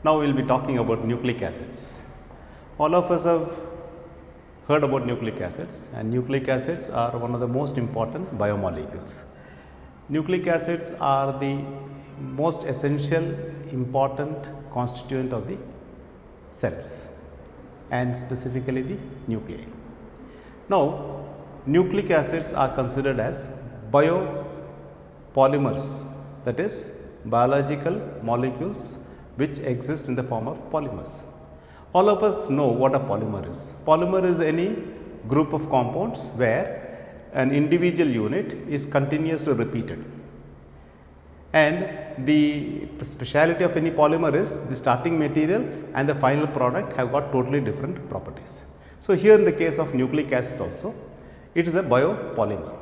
Now we will be talking about nucleic acids. All of us have heard about nucleic acids, and nucleic acids are one of the most important biomolecules. Nucleic acids are the most essential important constituent of the cells and specifically the nuclei. Now, nucleic acids are considered as biopolymers, that is biological molecules which exist in the form of polymers. All of us know what a polymer is. Polymer is any group of compounds where an individual unit is continuously repeated, and the speciality of any polymer is the starting material and the final product have got totally different properties. So, here in the case of nucleic acids also, it is a biopolymer.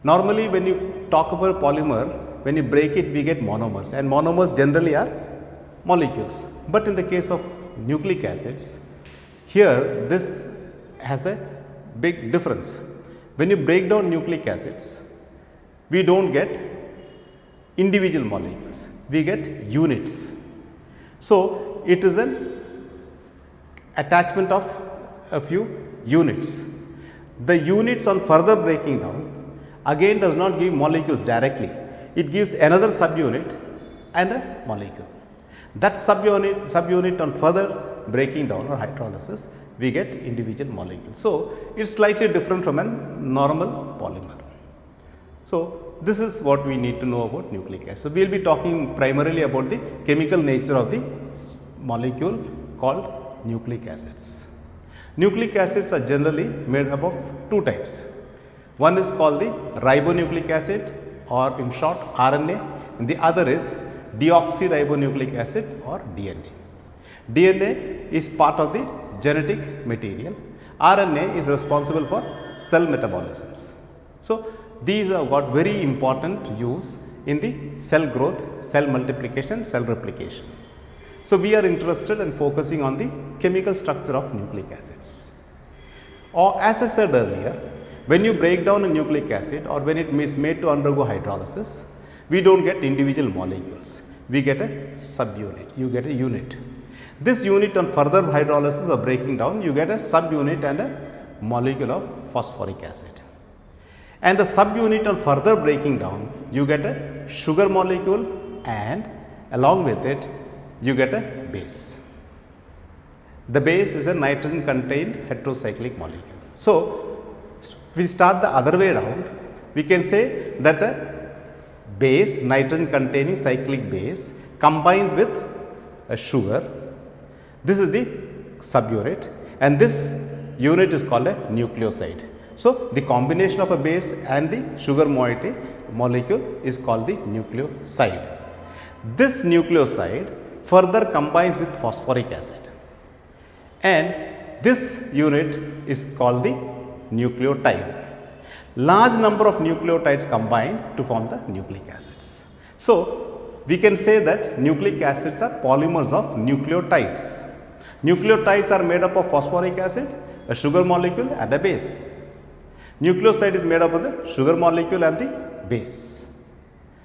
Normally when you talk about polymer, when you break it, we get monomers, and monomers generally are molecules. But in the case of nucleic acids, here this has a big difference. When you break down nucleic acids, we do not get individual molecules, we get units. So, it is an attachment of a few units. The units on further breaking down again does not give molecules directly, it gives another subunit and a molecule. That subunit on further breaking down or hydrolysis, we get individual molecules. So, it is slightly different from a normal polymer. So, this is what we need to know about nucleic acid. So, we will be talking primarily about the chemical nature of the molecule called nucleic acids. Nucleic acids are generally made up of two types. One is called the ribonucleic acid, or in short RNA, and the other is deoxyribonucleic acid or DNA. DNA is part of the genetic material. RNA is responsible for cell metabolisms. So, these have got very important use in the cell growth, cell multiplication, cell replication. So, we are interested in focusing on the chemical structure of nucleic acids. Or as I said earlier, when you break down a nucleic acid or when it is made to undergo hydrolysis, we do not get individual molecules, we get a subunit, you get a unit. This unit on further hydrolysis or breaking down, you get a subunit and a molecule of phosphoric acid. And the subunit on further breaking down, you get a sugar molecule, and along with it you get a base. The base is a nitrogen contained heterocyclic molecule. So, we start the other way around, we can say that the base, nitrogen containing cyclic base, combines with a sugar. This is the subunit, and this unit is called a nucleoside. So, the combination of a base and the sugar molecule is called the nucleoside. This nucleoside further combines with phosphoric acid, and this unit is called the nucleotide. Large number of nucleotides combine to form the nucleic acids. So, we can say that nucleic acids are polymers of nucleotides. Nucleotides are made up of phosphoric acid, a sugar molecule and a base. Nucleoside is made up of the sugar molecule and the base.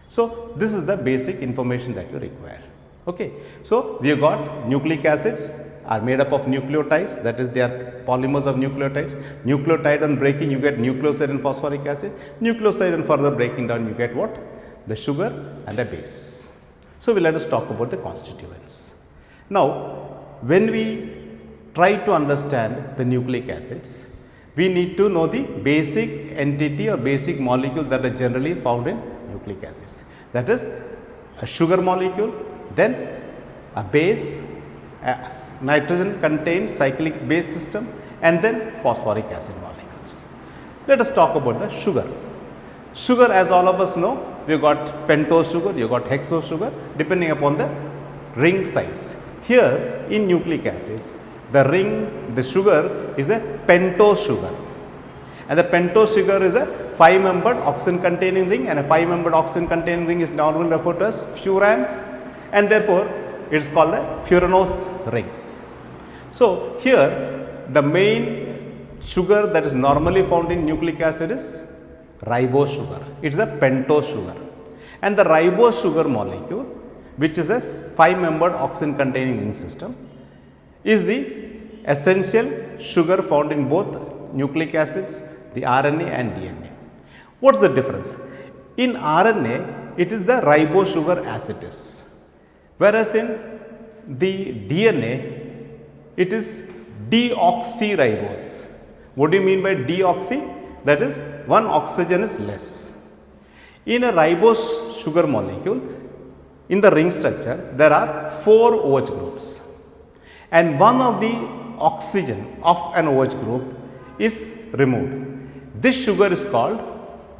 So, this is the basic information that you require. Okay. So, we have got nucleic acids are made up of nucleotides, that is they are polymers of nucleotides. Nucleotide on breaking, you get nucleoside and phosphoric acid. Nucleoside and further breaking down, you get what? The sugar and a base. So, let us talk about the constituents. Now, when we try to understand the nucleic acids, we need to know the basic entity or basic molecule that are generally found in nucleic acids. That is a sugar molecule, then a base, a nitrogen contained cyclic base system, and then phosphoric acid molecules. Let us talk about the sugar. Sugar, as all of us know, we have got pentose sugar, you have got hexose sugar, depending upon the ring size. Here in nucleic acids, the sugar is a pentose sugar, and the pentose sugar is a 5-membered oxygen containing ring, and a 5-membered oxygen containing ring is normally referred to as furans, and therefore it is called the furanose rings. So, here the main sugar that is normally found in nucleic acid is ribose sugar. It is a pentose sugar, and the ribose sugar molecule which is a 5-membered oxygen containing ring system, is the essential sugar found in both nucleic acids, the RNA and DNA. What is the difference? In RNA, it is the ribose sugar acetate, whereas in the DNA, it is deoxyribose. What do you mean by deoxy? That is, one oxygen is less. In a ribose sugar molecule, in the ring structure, there are 4 OH groups, and one of the oxygen of an OH group is removed. This sugar is called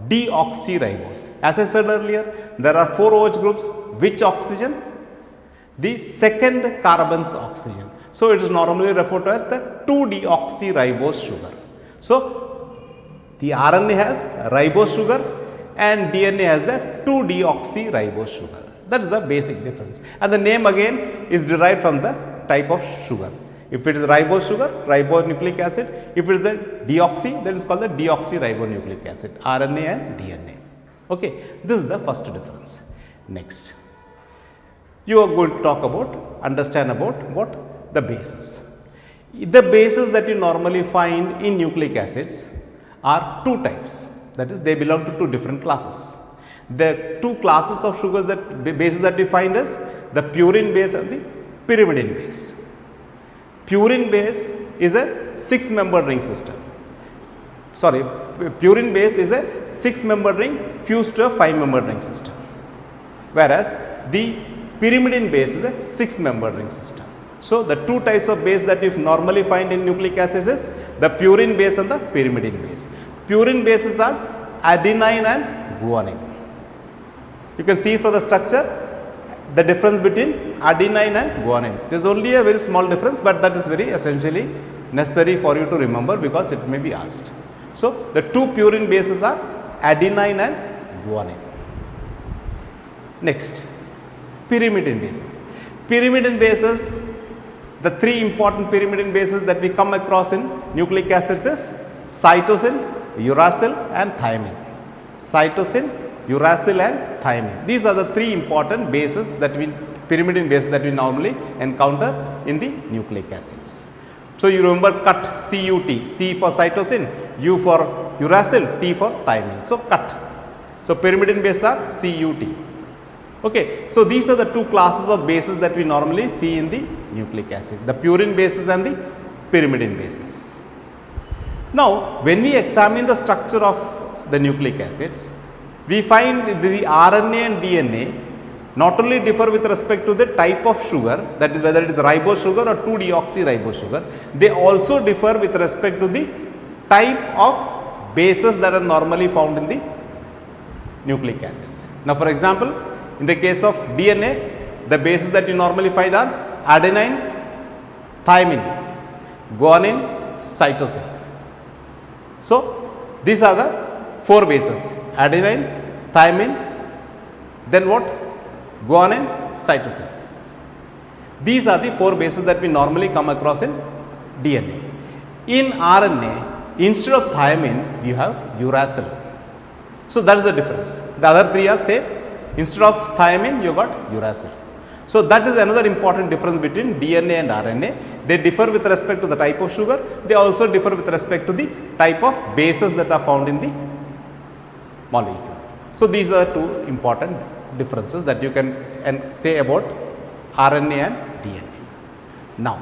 deoxyribose. As I said earlier, there are 4 OH groups. Which oxygen? The second carbon's oxygen. So, it is normally referred to as the 2-deoxyribose sugar. So, the RNA has ribose sugar and DNA has the 2-deoxyribose sugar. That is the basic difference, and the name again is derived from the type of sugar. If it is ribose sugar, ribonucleic acid. If it is the deoxy, then it is called the deoxyribonucleic acid, RNA and DNA. Okay, this is the first difference. Next, you are going to talk about, understand about what? The bases. The bases that you normally find in nucleic acids are 2 types, that is, they belong to 2 different classes. The 2 classes of sugars bases that we find is the purine base and the pyrimidine base. Purine base is a 6-membered ring system. Sorry, purine base is a 6-membered ring fused to a 5-membered ring system, whereas the pyrimidine base is a 6-membered ring system. So, the 2 types of base that you normally find in nucleic acids is the purine base and the pyrimidine base. Purine bases are adenine and guanine. You can see from the structure the difference between adenine and guanine. There is only a very small difference, but that is very essentially necessary for you to remember because it may be asked. So, the 2 purine bases are adenine and guanine. Next, pyrimidine bases. Pyrimidine bases, the 3 important pyrimidine bases that we come across in nucleic acids is cytosine, uracil and thymine. Cytosine, uracil and thymine. These are the 3 important bases that we, pyrimidine bases that we normally encounter in the nucleic acids. So, you remember CUT, CUT, C for cytosine, U for uracil, T for thymine. So, CUT. So, pyrimidine bases are CUT. Okay. So, these are the 2 classes of bases that we normally see in the nucleic acid, the purine bases and the pyrimidine bases. Now, when we examine the structure of the nucleic acids, we find the RNA and DNA not only differ with respect to the type of sugar, that is whether it is ribose sugar or 2-deoxyribose sugar, they also differ with respect to the type of bases that are normally found in the nucleic acids. Now, for example, in the case of DNA, the bases that you normally find are adenine, thymine, guanine, cytosine. So, these are the 4 bases: adenine, thymine, then what? Guanine, cytosine. These are the 4 bases that we normally come across in DNA. In RNA, instead of thymine, you have uracil. So, that is the difference. The other 3 are same. Instead of thymine, you got uracil. So, that is another important difference between DNA and RNA. They differ with respect to the type of sugar. They also differ with respect to the type of bases that are found in the molecule. So, these are 2 important differences that you can say about RNA and DNA. Now,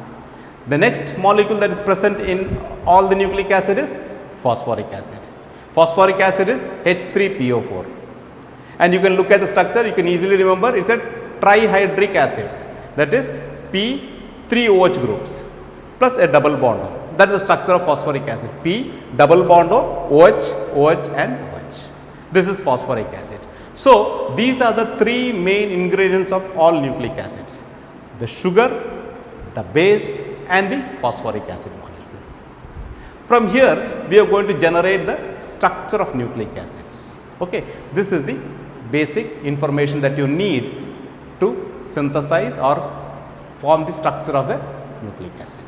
the next molecule that is present in all the nucleic acid is phosphoric acid. Phosphoric acid is H3PO4, and you can look at the structure, you can easily remember it is a trihydric acids, that is P 3 OH groups plus a double bond O. That is the structure of phosphoric acid, P double bond O, OH, OH and OH. This is phosphoric acid. So, these are the 3 main ingredients of all nucleic acids: the sugar, the base and the phosphoric acid molecule. From here, we are going to generate the structure of nucleic acids. Okay. This is the basic information that you need to synthesize or form the structure of the nucleic acid.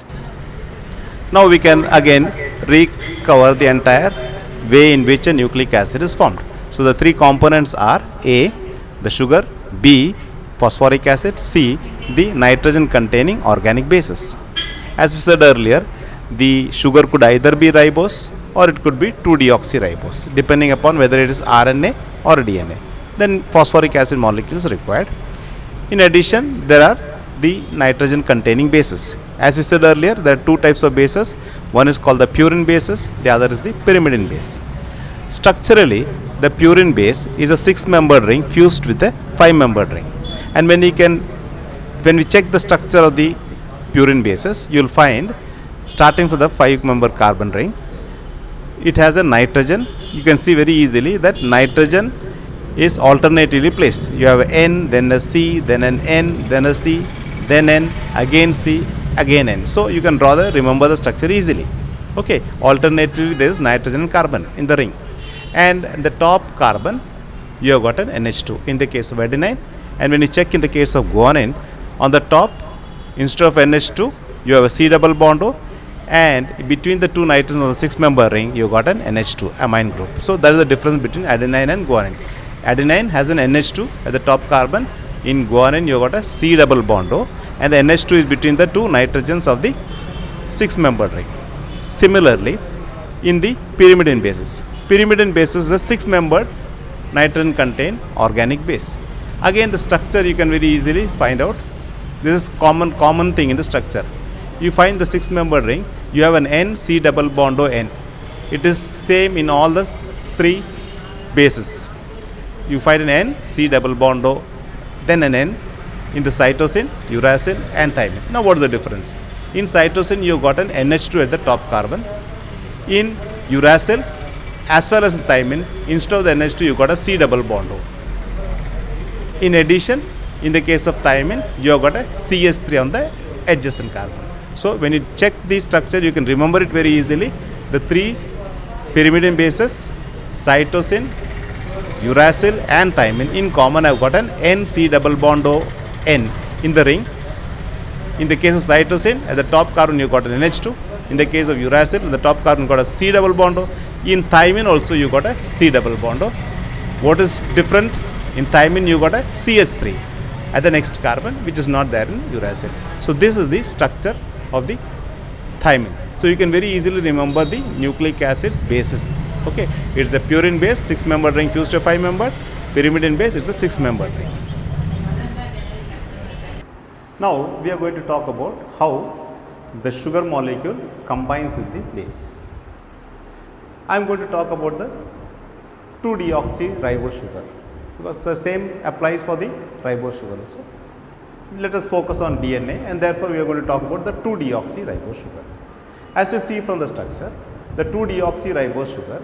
Now, we can again recover the entire way in which a nucleic acid is formed. So, the 3 components are A, the sugar, B, phosphoric acid, C, the nitrogen containing organic bases. As we said earlier, the sugar could either be ribose or it could be 2-deoxyribose, depending upon whether it is RNA or DNA. Then phosphoric acid molecules required. In addition, there are the nitrogen containing bases. As we said earlier, there are two types of bases. One is called the purine bases, the other is the pyrimidine base. Structurally, the purine base is a 6-membered ring fused with a 5-membered ring. And when we check the structure of the purine bases, you will find, starting from the 5-member carbon ring, it has a nitrogen. You can see very easily that nitrogen is alternatively placed. You have N, then a C, then an N, then a C, then N, again C, again N. So you can rather remember the structure easily. Okay, alternatively there is nitrogen and carbon in the ring. And the top carbon, you have got an NH2 in the case of adenine. And when you check in the case of guanine, on the top, instead of NH2, you have a C double bond O, and between the two nitrogens on the 6-member ring, you got an NH2 amine group. So that is the difference between adenine and guanine. Adenine has an NH2 at the top carbon. In guanine, you got a C double bond O, and the NH2 is between the two nitrogens of the 6-member ring. Similarly, in the pyrimidine bases, is a 6-membered nitrogen contained organic base. Again, the structure you can very easily find out. This is common thing in the structure. You find the 6-membered ring, you have an N C double bond O N. It is same in all the 3 bases. You find an N C double bond O, then an N in the cytosine, uracil and thymine. Now what is the difference? In cytosine you got an NH2 at the top carbon. In uracil as well as in thymine, instead of the NH2 you got a C double bond O. In addition, in the case of thymine, you have got a CS3 on the adjacent carbon. So when you check the structure, you can remember it very easily. The 3 pyrimidine bases, cytosine, uracil and thymine, in common I have got an NC double bond O N in the ring. In the case of cytosine, at the top carbon you got an NH2. In the case of uracil, at the top carbon you got a C double bond O. In thymine also you got a C double bond O. What is different? In thymine you got a CH3 at the next carbon, which is not there in uracil. So this is the structure of the thymine. So you can very easily remember the nucleic acids bases. Okay, it's a purine base, 6-membered ring fused to a 5-membered. Pyrimidine base, it's a 6-membered ring. Now we are going to talk about how the sugar molecule combines with the base. I am going to talk about the 2-deoxyribose sugar, because the same applies for the ribose sugar also. Let us focus on DNA, and therefore we are going to talk about the 2-deoxyribose sugar. As you see from the structure, the 2-deoxyribose sugar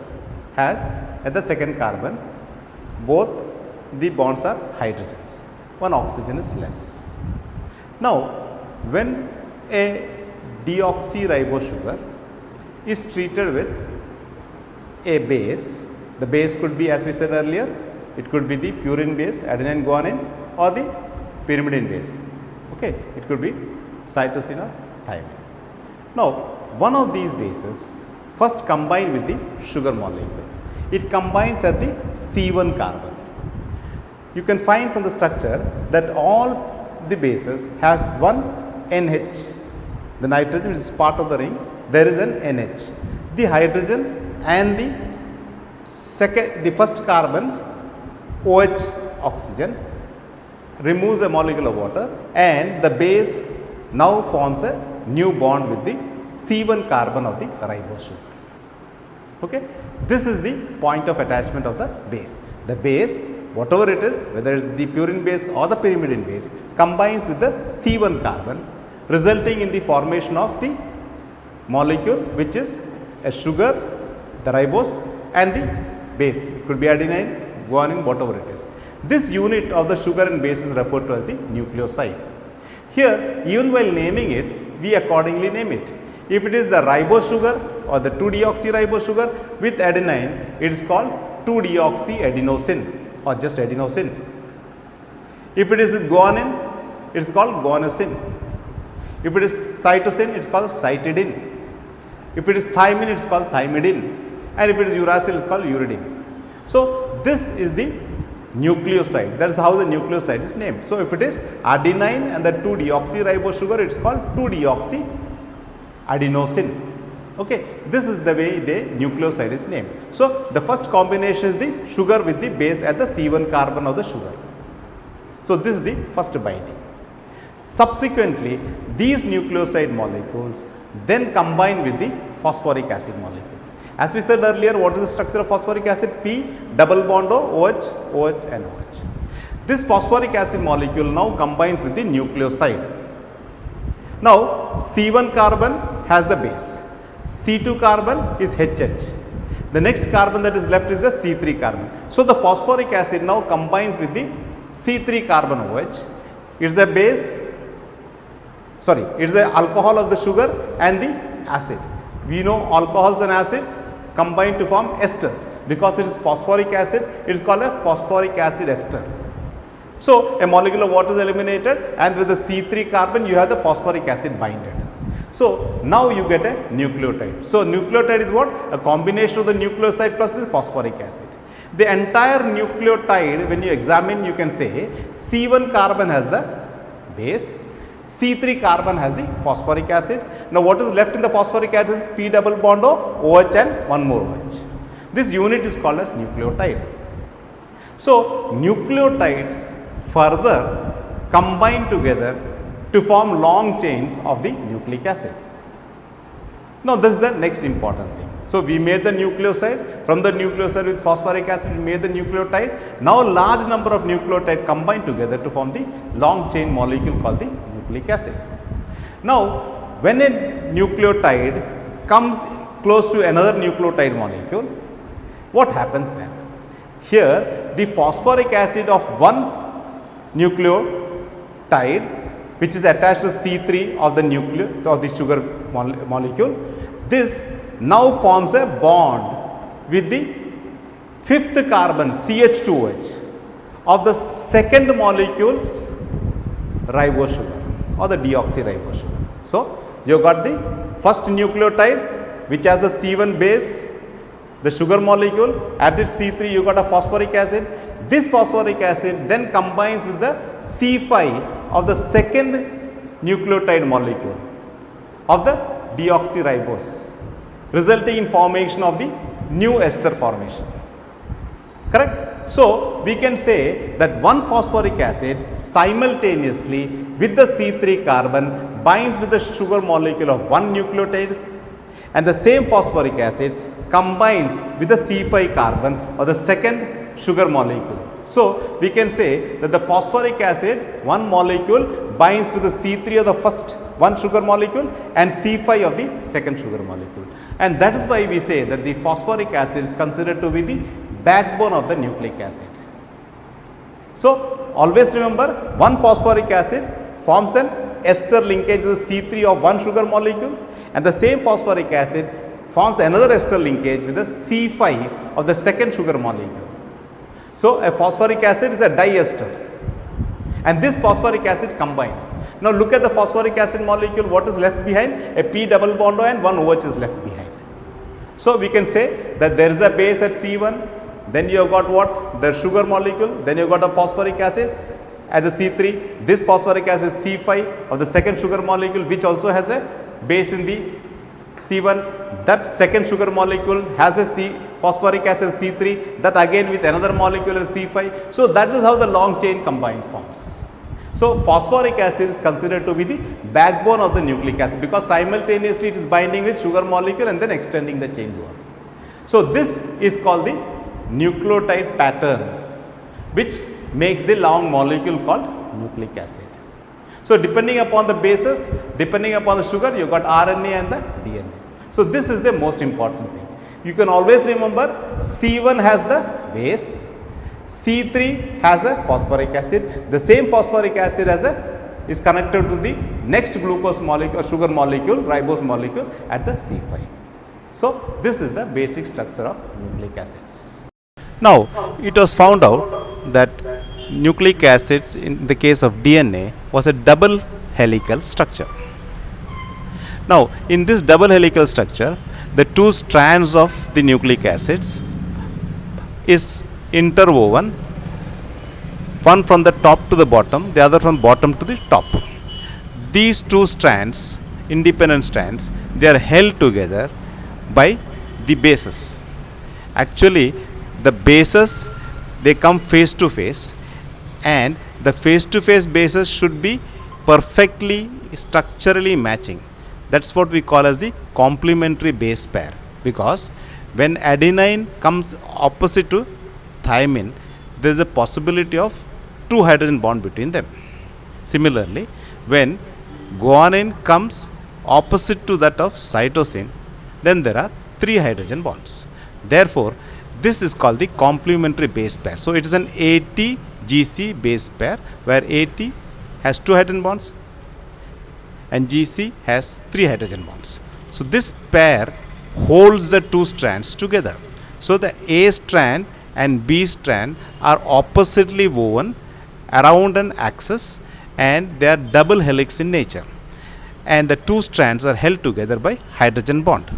has at the second carbon, both the bonds are hydrogens, one oxygen is less. Now when a deoxyribose sugar is treated with a base, the base could be, as we said earlier, it could be the purine base, adenine guanine, or the pyrimidine base. Okay, it could be cytosine or thymine. Now, one of these bases first combine with the sugar molecule. It combines at the C1 carbon. You can find from the structure that all the bases has one NH. The nitrogen, which is part of the ring, there is an NH. The hydrogen and the first carbon's OH oxygen removes a molecule of water, and the base now forms a new bond with the C1 carbon of the ribose sugar. Okay, this is the point of attachment of the base. The base, whatever it is, whether it is the purine base or the pyrimidine base, combines with the C1 carbon, resulting in the formation of the molecule, which is a sugar, the ribose, and the base. It could be adenine, guanine, whatever it is. This unit of the sugar and base is referred to as the nucleoside. Here, even while naming it, we accordingly name it. If it is the ribose sugar or the 2-deoxyribose sugar with adenine, it is called 2-deoxyadenosine or just adenosine. If it is guanine, it is called guanosine. If it is cytosine, it is called cytidine. If it is thymine, it is called thymidine. And if it is uracil, it is called uridine. So this is the nucleoside. That is how the nucleoside is named. So, if it is adenine and the 2-deoxyribose sugar, it is called 2-deoxyadenosine. Okay, this is the way the nucleoside is named. So, the first combination is the sugar with the base at the C1 carbon of the sugar. So, this is the first binding. Subsequently, these nucleoside molecules then combine with the phosphoric acid molecule. As we said earlier, what is the structure of phosphoric acid? P double bond OH, OH and OH. This phosphoric acid molecule now combines with the nucleoside. Now, C1 carbon has the base, C2 carbon is HH. The next carbon that is left is the C3 carbon. So, the phosphoric acid now combines with the C3 carbon OH. It is a base, sorry, it is the alcohol of the sugar and the acid. We know alcohols and acids combine to form esters. Because it is phosphoric acid, it is called a phosphoric acid ester. So, a molecule of water is eliminated and with the C3 carbon you have the phosphoric acid binded. So, now you get a nucleotide. So, nucleotide is what? A combination of the nucleoside plus the phosphoric acid. The entire nucleotide, when you examine, you can say C1 carbon has the base, C3 carbon has the phosphoric acid. Now, what is left in the phosphoric acid is P double bond OH and one more OH. This unit is called as nucleotide. So, nucleotides further combine together to form long chains of the nucleic acid. Now, this is the next important thing. So, we made the nucleoside, from the nucleoside with phosphoric acid we made the nucleotide. Now, large number of nucleotides combine together to form the long chain molecule called the nucleic acid. Now, when a nucleotide comes close to another nucleotide molecule, what happens then? Here, the phosphoric acid of one nucleotide, which is attached to C3 of the sugar molecule, this now forms a bond with the fifth carbon CH2OH of the second molecule's ribose sugar or the deoxyribose sugar. So, you got the first nucleotide which has the C1 base, the sugar molecule, at its C3 you got a phosphoric acid. This phosphoric acid then combines with the C5 of the second nucleotide molecule of the deoxyribose, resulting in formation of the new ester formation. Correct? So, we can say that one phosphoric acid simultaneously with the C3 carbon binds with the sugar molecule of one nucleotide, and the same phosphoric acid combines with the C5 carbon of the second sugar molecule. So, we can say that the phosphoric acid, one molecule binds with the C3 of the first one sugar molecule and C5 of the second sugar molecule. And that is why we say that the phosphoric acid is considered to be the backbone of the nucleic acid. So, always remember, one phosphoric acid forms an ester linkage with the C3 of one sugar molecule, and the same phosphoric acid forms another ester linkage with the C5 of the second sugar molecule. So, a phosphoric acid is a diester, and this phosphoric acid combines. Now, look at the phosphoric acid molecule, what is left behind? A P double bond O and one OH is left behind. So, we can say that there is a base at C1, then you have got what? The sugar molecule, then you have got a phosphoric acid at the C3, this phosphoric acid is C5 of the second sugar molecule, which also has a base in the C1, that second sugar molecule has a phosphoric acid C3, that again with another molecule at C5. So, that is how the long chain combined forms. So, phosphoric acid is considered to be the backbone of the nucleic acid, because simultaneously it is binding with sugar molecule and then extending the chain to one. So, this is called the nucleotide pattern, which makes the long molecule called nucleic acid. So, depending upon the bases, depending upon the sugar, you got RNA and the DNA. So, this is the most important thing. You can always remember, C1 has the base, C3 has a phosphoric acid, the same phosphoric acid is connected to the next glucose molecule, sugar molecule, ribose molecule at the C5. So, this is the basic structure of nucleic acids. Now, it was found out that nucleic acids in the case of DNA was a double helical structure. Now, in this double helical structure, the two strands of the nucleic acids is interwoven one from the top to the bottom, the other from bottom to the top. These two strands, independent strands, they are held together by the bases. Actually, the bases, they come face to face, and the face to face bases should be perfectly structurally matching. That's what we call as the complementary base pair, because when adenine comes opposite to thymine, there is a possibility of 2 hydrogen bond between them. Similarly, when guanine comes opposite to that of cytosine, then there are 3 hydrogen bonds. Therefore, this is called the complementary base pair. So it is an AT-GC base pair, where AT has 2 hydrogen bonds and GC has 3 hydrogen bonds. So this pair holds the 2 strands together. So the A strand and B strand are oppositely woven around an axis, and they are double helix in nature, and the 2 strands are held together by hydrogen bond.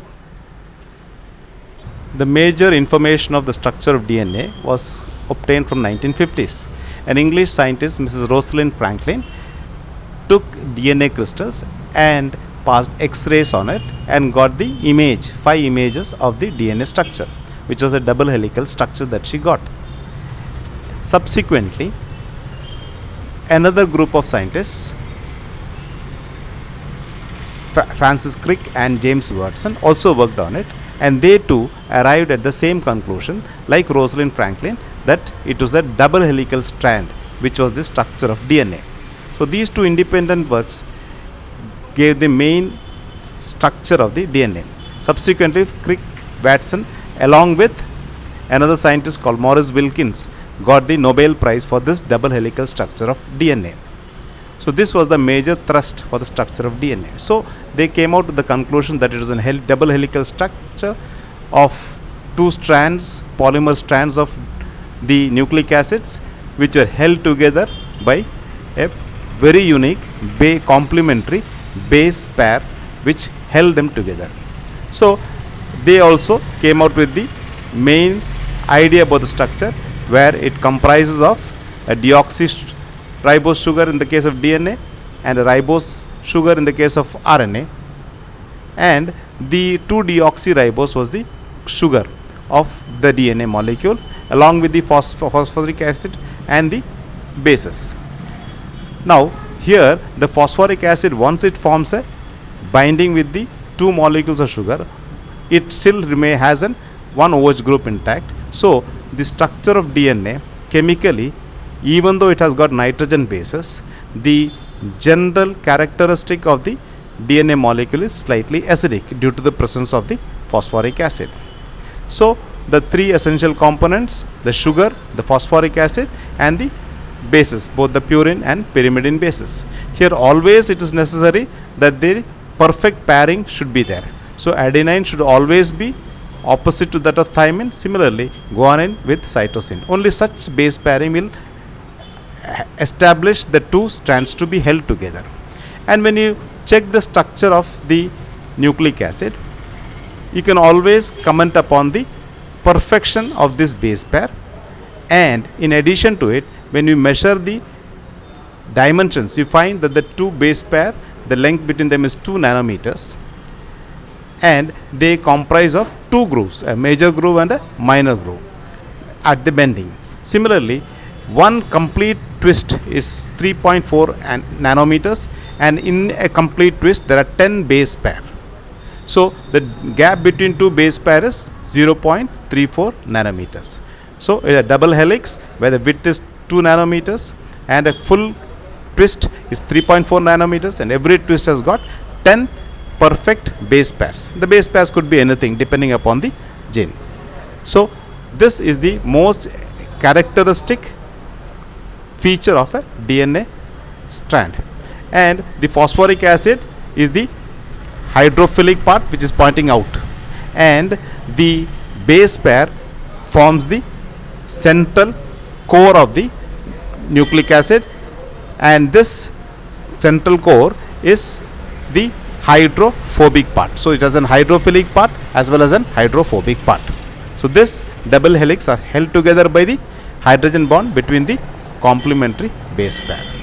The major information of the structure of DNA was obtained from 1950s. An English scientist, Mrs. Rosalind Franklin, took DNA crystals and passed X-rays on it and got the image, 5 images of the DNA structure, which was a double helical structure that she got. Subsequently, another group of scientists, Francis Crick and James Watson, also worked on it, and they too arrived at the same conclusion like Rosalind Franklin, that it was a double helical strand which was the structure of DNA. So these 2 independent works gave the main structure of the DNA. Subsequently, Crick, Watson, along with another scientist called Maurice Wilkins, got the Nobel Prize for this double helical structure of DNA. So this was the major thrust for the structure of DNA. So they came out with the conclusion that it was a double helical structure of 2 strands, polymer strands of the nucleic acids, which were held together by a very unique complementary base pair which held them together. So they also came out with the main idea about the structure, where it comprises of a deoxyribose sugar in the case of DNA and a ribose sugar in the case of RNA, and the 2-deoxyribose was the sugar of the DNA molecule, along with the phosphoric acid and the bases. Now here the phosphoric acid, once it forms a binding with the 2 molecules of sugar, it still has an 1 OH group intact. So the structure of DNA chemically, even though it has got nitrogen bases, the general characteristic of the DNA molecule is slightly acidic due to the presence of the phosphoric acid. So the 3 essential components, the sugar, the phosphoric acid and the bases, both the purine and pyrimidine bases. Here always it is necessary that the perfect pairing should be there. So adenine should always be opposite to that of thymine. Similarly, guanine with cytosine. Only such base pairing will establish the 2 strands to be held together. And when you check the structure of the nucleic acid, you can always comment upon the perfection of this base pair. And in addition to it, when you measure the dimensions, you find that the 2 base pair, the length between them is 2 nanometers, and they comprise of 2 grooves, a major groove and a minor groove at the bending. Similarly, one complete twist is 3.4 nanometers, and in a complete twist there are 10 base pair. So the gap between 2 base pair is 0.34 nanometers. So a double helix where the width is 2 nanometers and a full twist is 3.4 nanometers, and every twist has got 10 perfect base pairs. The base pairs could be anything depending upon the gene. So this is the most characteristic feature of a DNA strand. And the phosphoric acid is the hydrophilic part which is pointing out, and the base pair forms the central core of the nucleic acid, and this central core is the hydrophobic part. So it has an hydrophilic part as well as an hydrophobic part. So this double helix are held together by the hydrogen bond between the complementary base pair.